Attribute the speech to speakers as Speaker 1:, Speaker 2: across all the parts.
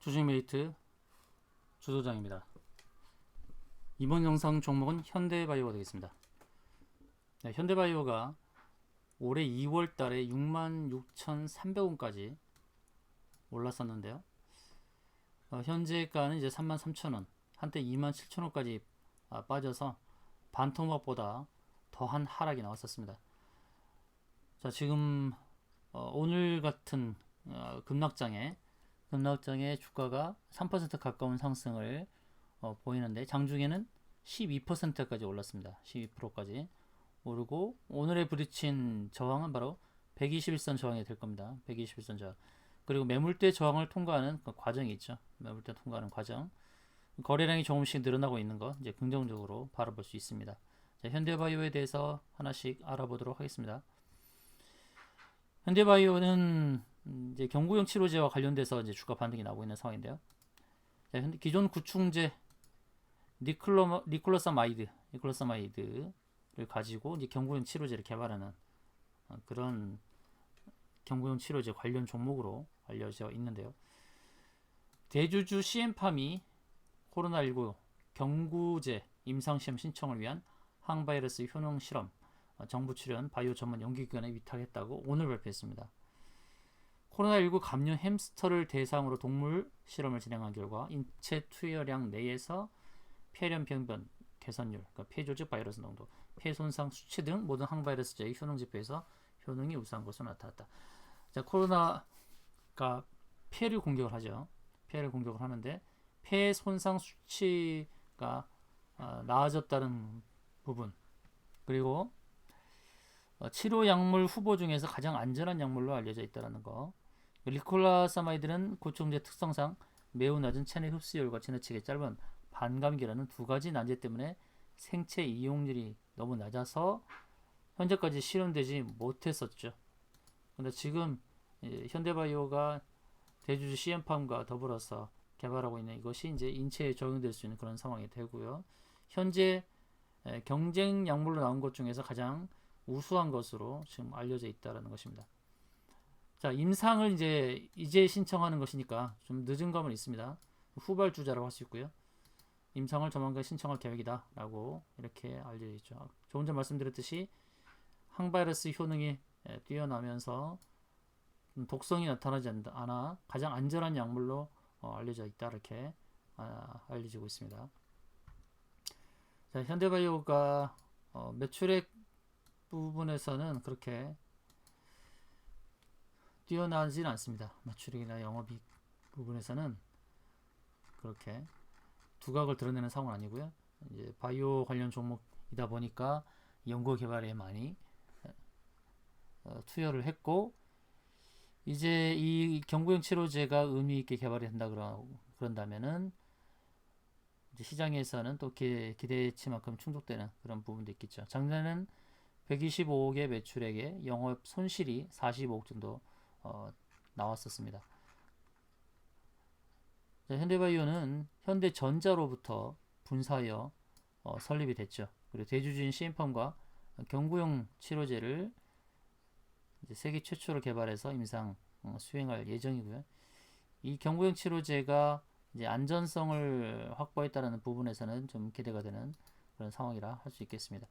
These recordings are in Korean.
Speaker 1: 주식메이트 주소장입니다. 이번 영상 종목은 현대바이오가 되겠습니다. 네, 현대바이오가 올해 2월 달에 66,300원까지 올랐었는데요. 현재가는 이제 33,000원, 한때 27,000원까지 빠져서 반토막보다 더한 하락이 나왔었습니다. 자, 지금 오늘 같은 급락장에 주가가 3% 가까운 상승을 보이는데, 장중에는 12%까지 올랐습니다. 12%까지 오르고, 오늘의 부딪힌 저항은 바로 121선 저항이 될 겁니다. 121선 저항. 그리고 매물대 저항을 통과하는 그 과정이 있죠. 매물대 통과하는 과정. 거래량이 조금씩 늘어나고 있는 거 이제 긍정적으로 바라볼 수 있습니다. 자, 현대바이오에 대해서 하나씩 알아보도록 하겠습니다. 현대바이오는 이제 경구용 치료제와 관련돼서 이제 주가 반등이 나오고 있는 상황인데요. 자, 기존 구충제 니클로사마이드를 가지고 이제 경구용 치료제를 개발하는 그런 경구용 치료제 관련 종목으로 알려져 있는데요. 대주주 CM팜이 코로나19 경구제 임상시험 신청을 위한 항바이러스 효능 실험 정부 출연 바이오 전문 연구기관에 위탁했다고 오늘 발표했습니다. 코로나19 감염 햄스터를 대상으로 동물 실험을 진행한 결과 인체 투여량 내에서 폐렴 병변 개선율, 그러니까 폐조직 바이러스 농도, 폐 손상 수치 등 모든 항바이러스제의 효능 지표에서 효능이 우수한 것으로 나타났다. 자, 코로나가 폐를 공격을 하죠. 폐를 공격을 하는데 폐 손상 수치가 나아졌다는 부분, 그리고 치료 약물 후보 중에서 가장 안전한 약물로 알려져 있다는 거. 리콜라사마이드는 구충제 특성상 매우 낮은 체내 흡수율과 지나치게 짧은 반감기라는 두 가지 난제 때문에 생체 이용률이 너무 낮아서 현재까지 실현되지 못했었죠. 근데 지금 현대바이오가 대주주 CM팜과 더불어서 개발하고 있는 이것이 이제 인체에 적용될 수 있는 그런 상황이 되고요. 현재 경쟁 약물로 나온 것 중에서 가장 우수한 것으로 지금 알려져 있다는 것입니다. 자, 임상을 이제 신청하는 것이니까 좀 늦은 감은 있습니다. 후발주자라고 할 수 있고요. 임상을 조만간 신청할 계획이다 라고 이렇게 알려져 있죠. 조금 전 말씀드렸듯이 항바이러스 효능이 뛰어나면서 독성이 나타나지 않아 가장 안전한 약물로 알려져 있다, 이렇게 알려지고 있습니다. 자, 현대바이오가 매출액 부분에서는 그렇게 뛰어나지는 않습니다. 매출액이나 영업이익 부분에서는 그렇게 두각을 드러내는 상황은 아니고요. 이제 바이오 관련 종목이다 보니까 연구 개발에 많이 투여를 했고, 이제 이 경구용 치료제가 의미 있게 개발이 된다 그런다면은 이제 시장에서는 또 기대치만큼 충족되는 그런 부분도 있겠죠. 작년에는 125억의 매출액에 영업 손실이 45억 정도 나왔었습니다. 자, 현대바이오는 현대전자로부터 분사하여 설립이 됐죠. 그리고 대주주인 CM팜과 경구용 치료제를 이제 세계 최초로 개발해서 임상 수행할 예정이고요. 이 경구용 치료제가 이제 안전성을 확보했다는 부분에서는 좀 기대가 되는 그런 상황이라 할 수 있겠습니다.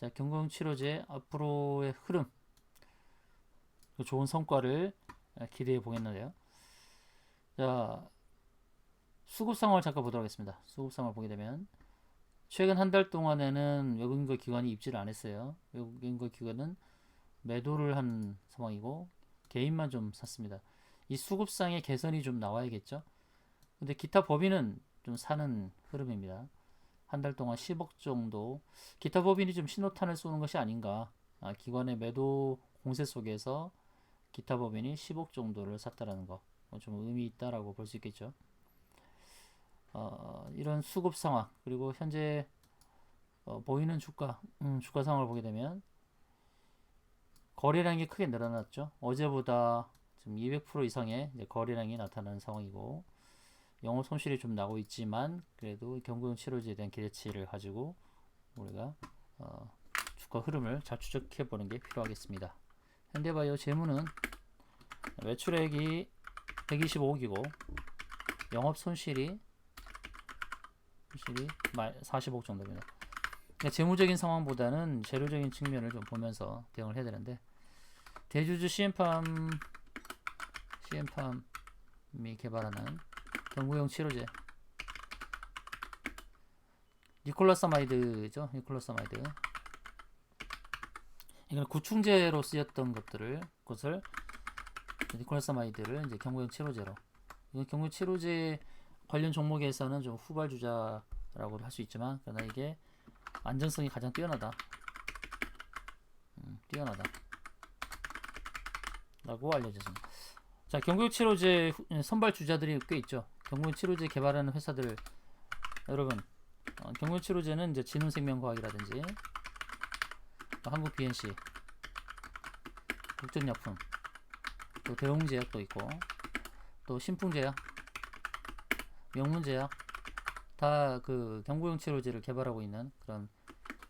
Speaker 1: 자, 경구용 치료제 앞으로의 흐름, 좋은 성과를 기대해 보겠는데요. 자, 수급 상황을 잠깐 보도록 하겠습니다. 수급 상황을 보게 되면 최근 한 달 동안에는 외국인과 기관이 입지를 안 했어요. 외국인과 기관은 매도를 한 상황이고 개인만 좀 샀습니다. 이 수급상의 개선이 좀 나와야겠죠. 근데 기타 법인은 좀 사는 흐름입니다. 한 달 동안 10억 정도, 기타 법인이 좀 신호탄을 쏘는 것이 아닌가. 기관의 매도 공세 속에서 기타 법인이 10억 정도를 샀다라는 거, 좀 의미 있다라고 볼 수 있겠죠. 이런 수급 상황, 그리고 현재 보이는 주가 상황을 보게 되면 거래량이 크게 늘어났죠. 어제보다 지금 200% 이상의 거래량이 나타나는 상황이고, 영업 손실이 좀 나고 있지만 그래도 경구용 치료제에 대한 기대치를 가지고 우리가 주가 흐름을 잘 추적해 보는 게 필요하겠습니다. 현대바이오 재무는 매출액이 125억이고 영업 손실이 40억 정도입니다. 그러니까 재무적인 상황보다는 재료적인 측면을 좀 보면서 대응을 해야 되는데, 대주주 CM팜이 개발하는 경구용 치료제 니콜라사마이드죠. 니콜라사마이드. 이건 구충제로 쓰였던 것을 니콜라사마이드를 이제 경구용 치료제로. 이건 경구용 치료제 관련 종목에서는 좀 후발주자라고 할 수 있지만, 그러나 이게 안전성이 가장 뛰어나다. 라고 알려졌습니다. 자, 경구용 치료제 선발 주자들이 꽤 있죠. 경구용 치료제 개발하는 회사들, 여러분, 경구용 치료제는 이제 진흥생명과학이라든지 한국 BNC, 국전약품, 또 대웅제약도 있고, 또 신풍제약, 명문제약, 다 그 경구용 치료제를 개발하고 있는 그런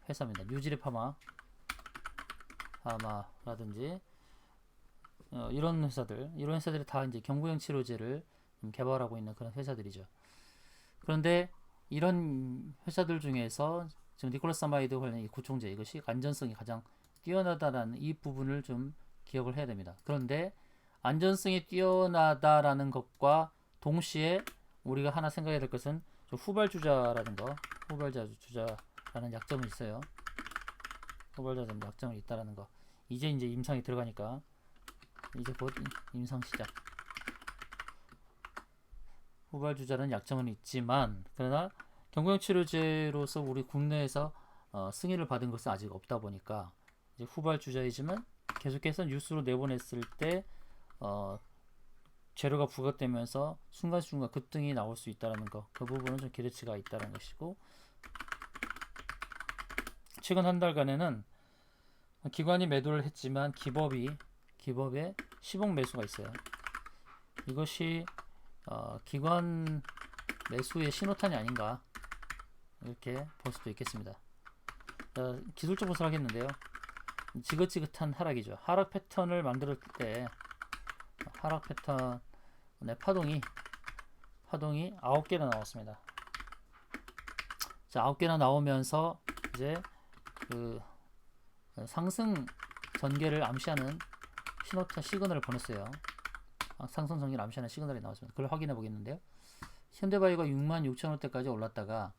Speaker 1: 회사입니다. 뉴지리 파마라든지 이런 회사들이 다 이제 경구용 치료제를 개발하고 있는 그런 회사들이죠. 그런데 이런 회사들 중에서 지금 니콜라사마이드 관련 이 구충제, 이것이 안전성이 가장 뛰어나다라는 이 부분을 좀 기억을 해야 됩니다. 그런데 안전성이 뛰어나다라는 것과 동시에 우리가 하나 생각해야 될 것은 후발주자라는 약점이 있어요. 후발주자는 약점이 있다라는 거. 이제 임상이 들어가니까 이제 곧 임상 시작. 후발주자는 약점은 있지만, 그러나 경구용 치료제로서 우리 국내에서 승인을 받은 것은 아직 없다 보니까 이제 후발주자이지만 계속해서 뉴스로 내보냈을 때 재료가 부각되면서 순간순간 급등이 나올 수 있다는 거, 그 부분은 좀 기대치가 있다는 것이고, 최근 한 달간에는 기관이 매도를 했지만 기법의 시봉 매수가 있어요. 이것이 기관 매수의 신호탄이 아닌가, 이렇게 볼 수도 있겠습니다. 기술적 분석을 하겠는데요. 지긋지긋한 하락이죠. 하락 패턴을 만들 때 하락 패턴의 파동이 9개나 나왔습니다. 자, 9개나 나오면서 이제 그 상승 전개를 암시하는 시그널을 보냈어요. 상승 전개를 암시하는 시그널이 나왔습니다. 그걸 확인해 보겠는데요. 현대바이오가 66,000원대까지 올랐다가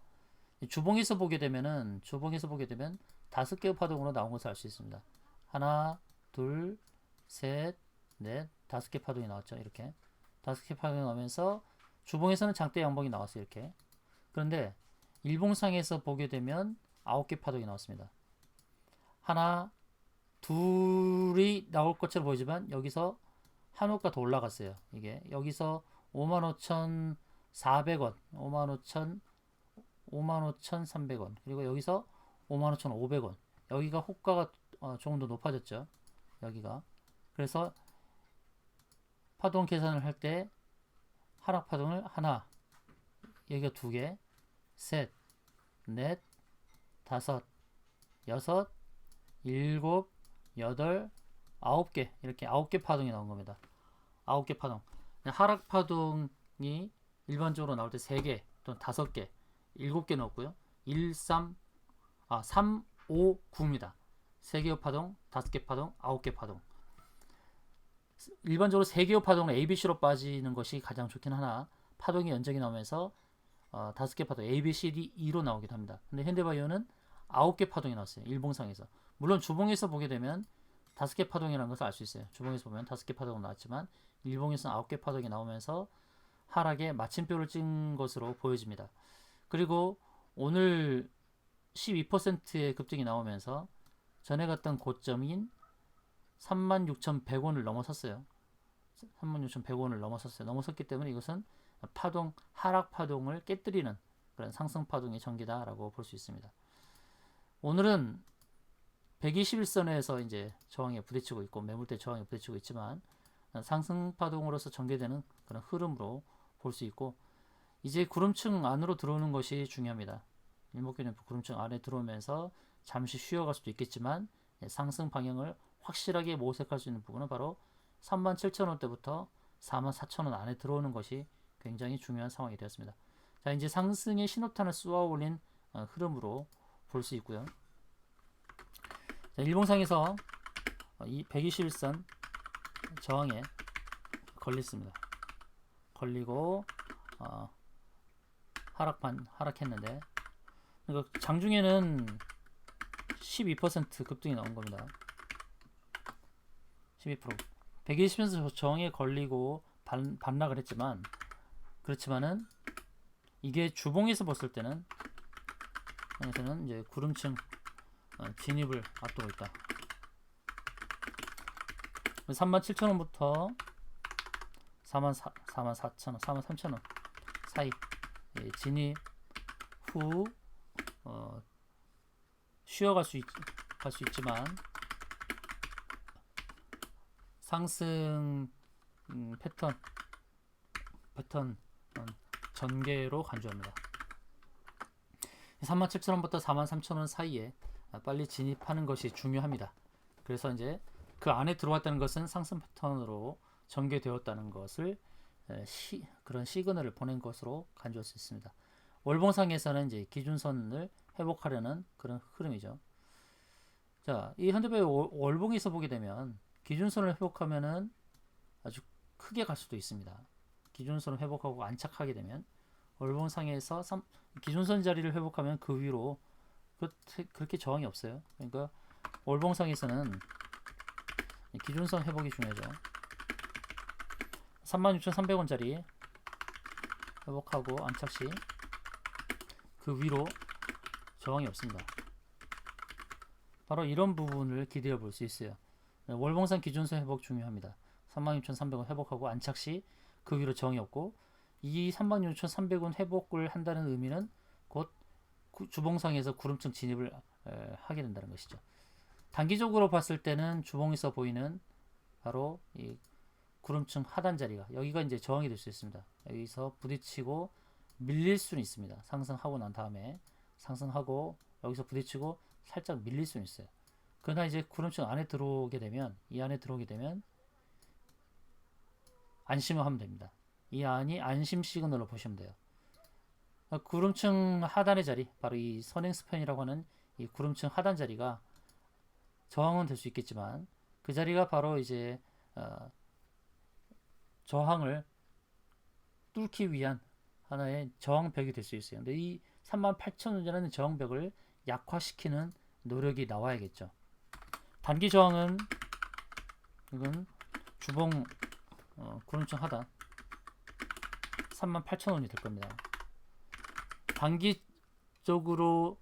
Speaker 1: 주봉에서 보게 되면 5개의 파동으로 나온 것을 알 수 있습니다. 하나, 둘, 셋, 넷, 5개 파동이 나왔죠. 이렇게 5개 파동이 나오면서 주봉에서는 장대 양봉이 나왔어요. 이렇게. 그런데 일봉상에서 보게 되면 9개 파동이 나왔습니다. 하나, 둘이 나올 것처럼 보이지만 여기서 한 호가 더 올라갔어요. 이게 여기서 55,400원, 55,300원, 그리고 여기서 55,500원. 여기가 호가가 조금 더 높아졌죠. 여기가. 그래서 파동 계산을 할 때 하락 파동을 하나, 여기가 2개, 셋, 넷, 다섯, 여섯, 일곱, 여덟, 9개, 이렇게 9개 파동이 나온 겁니다. 9개 파동. 하락 파동이 일반적으로 나올 때 3개 또는 5개, 7개 넣었고요. 3, 5, 9입니다. 3개의 파동, 5개 파동, 9개 파동. 일반적으로 3개의 파동은 ABC로 빠지는 것이 가장 좋긴 하나, 파동이 연적이 나오면서 5개 파동, A, B, C, D, E로 나오기도 합니다. 근데 현대바이오는 9개 파동이 나왔어요. 일봉상에서. 물론 주봉에서 보게 되면 5개 파동이라는 것을 알 수 있어요. 주봉에서 보면 5개 파동은 나왔지만 일봉에서는 9개 파동이 나오면서 하락에 마침표를 찍은 것으로 보여집니다. 그리고 오늘 12%의 급등이 나오면서 전에 갔던 고점인 36,100원을 넘어섰어요. 36,100원을 넘어섰기 때문에 이것은 하락 파동을 깨뜨리는 그런 상승 파동의 전기다라고 볼 수 있습니다. 오늘은 121선에서 이제 저항에 부딪히고 있고 매물대 저항에 부딪히고 있지만 상승 파동으로서 전개되는 그런 흐름으로 볼 수 있고, 이제 구름층 안으로 들어오는 것이 중요합니다. 일목균형표 구름층 안에 들어오면서 잠시 쉬어갈 수도 있겠지만 상승 방향을 확실하게 모색할 수 있는 부분은 바로 37,000원대부터 44,000원 안에 들어오는 것이 굉장히 중요한 상황이 되었습니다. 자, 이제 상승의 신호탄을 쏘아 올린 흐름으로 볼 수 있고요. 자, 일봉상에서 이 121선 저항에 걸렸습니다. 걸리고 하락했는데, 그러니까 장중에는 12% 급등이 나온 겁니다. 12%. 120선 저항에 걸리고 반락을 했지만, 그렇지만은 이게 주봉에서 봤을 때는 이제 구름층 진입을 앞두고 있다. 37,000원부터 44,000원, 43,000원 사이 진입 후 쉬어갈 수 있지만 상승 패턴 전개로 간주합니다. 37,000원부터 43,000원 사이에 빨리 진입하는 것이 중요합니다. 그래서 이제 그 안에 들어왔다는 것은 상승 패턴으로 전개되었다는 것을 그런 시그널을 보낸 것으로 간주할 수 있습니다. 월봉상에서는 이제 기준선을 회복하려는 그런 흐름이죠. 자, 이 현대바이오 월봉에서 보게 되면 기준선을 회복하면은 아주 크게 갈 수도 있습니다. 기준선을 회복하고 안착하게 되면 월봉상에서 기준선 자리를 회복하면 그 위로 그렇게 저항이 없어요. 그러니까 월봉상에서는 기준선 회복이 중요하죠. 36,300원짜리 회복하고 안착 시 그 위로 저항이 없습니다. 바로 이런 부분을 기대해 볼 수 있어요. 월봉상 기준선 회복 중요합니다. 36,300원 회복하고 안착 시 그 위로 저항이 없고, 이 36,300원 회복을 한다는 의미는 곧 주봉상에서 구름층 진입을 하게 된다는 것이죠. 단기적으로 봤을 때는 주봉에서 보이는 바로 이 구름층 하단 자리가, 여기가 이제 저항이 될 수 있습니다. 여기서 부딪히고 밀릴 수는 있습니다. 상승하고 난 다음에 상승하고 여기서 부딪히고 살짝 밀릴 수는 있어요. 그러나 이제 구름층 안에 들어오게 되면, 이 안에 들어오게 되면 안심을 하면 됩니다. 이 안이 안심 시그널로 보시면 돼요. 구름층 하단의 자리, 바로 이 선행스팬이라고 하는 이 구름층 하단 자리가 저항은 될 수 있겠지만, 그 자리가 바로 이제 저항을 뚫기 위한 하나의 저항벽이 될 수 있어요. 근데 이 38,000원이라는 저항벽을 약화시키는 노력이 나와야겠죠. 단기 저항은 이건 주봉 구름층 하단 38,000원이 될 겁니다. 단기적으로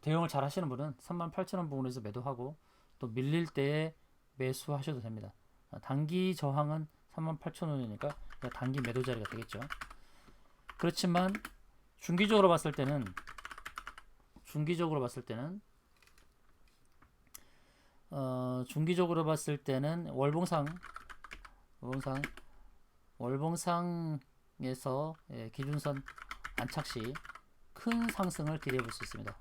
Speaker 1: 대응을 잘 하시는 분은 38,000원 부분에서 매도하고 또 밀릴 때에 매수하셔도 됩니다. 단기 저항은 38,000원이니까 단기 매도 자리가 되겠죠. 그렇지만 중기적으로 봤을 때는 월봉상에서 기준선 안착 시 큰 상승을 기대해 볼 수 있습니다.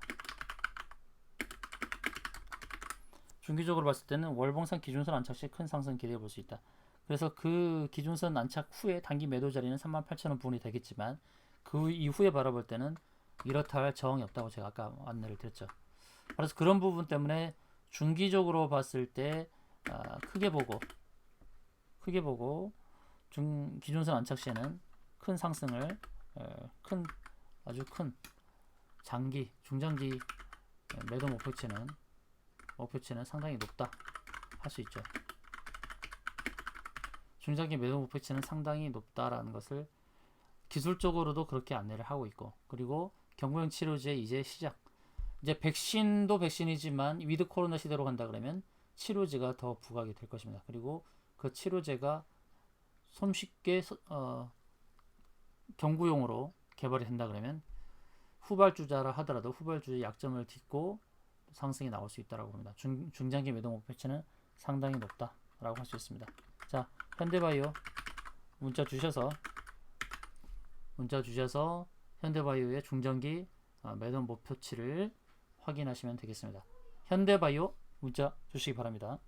Speaker 1: 중기적으로 봤을 때는 월봉상 기준선 안착 시 큰 상승 기대해 볼 수 있다. 그래서 그 기준선 안착 후에 단기 매도 자리는 38,000원 부분이 되겠지만, 그 이후에 바라볼 때는 이렇다 할 저항이 없다고 제가 아까 안내를 드렸죠. 그래서 그런 부분 때문에 중기적으로 봤을 때 크게 보고 기준선 안착 시에는 큰 상승을 아주 큰 장기, 중장기 매도 목표치는 상당히 높다 할 수 있죠. 중장기 매도 목표치는 상당히 높다라는 것을 기술적으로도 그렇게 안내를 하고 있고, 그리고 경구용 치료제 이제 시작. 이제 백신도 백신이지만 위드 코로나 시대로 간다 그러면 치료제가 더 부각이 될 것입니다. 그리고 그 치료제가 손쉽게 경구용으로 개발이 된다 그러면 후발주자라 하더라도 후발주의 약점을 딛고 상승이 나올 수 있다고 봅니다. 중장기 매도 목표치는 상당히 높다라고 할 수 있습니다. 자, 현대바이오 문자 주셔서 현대바이오의 중장기 매도 목표치를 확인하시면 되겠습니다. 현대바이오 문자 주시기 바랍니다.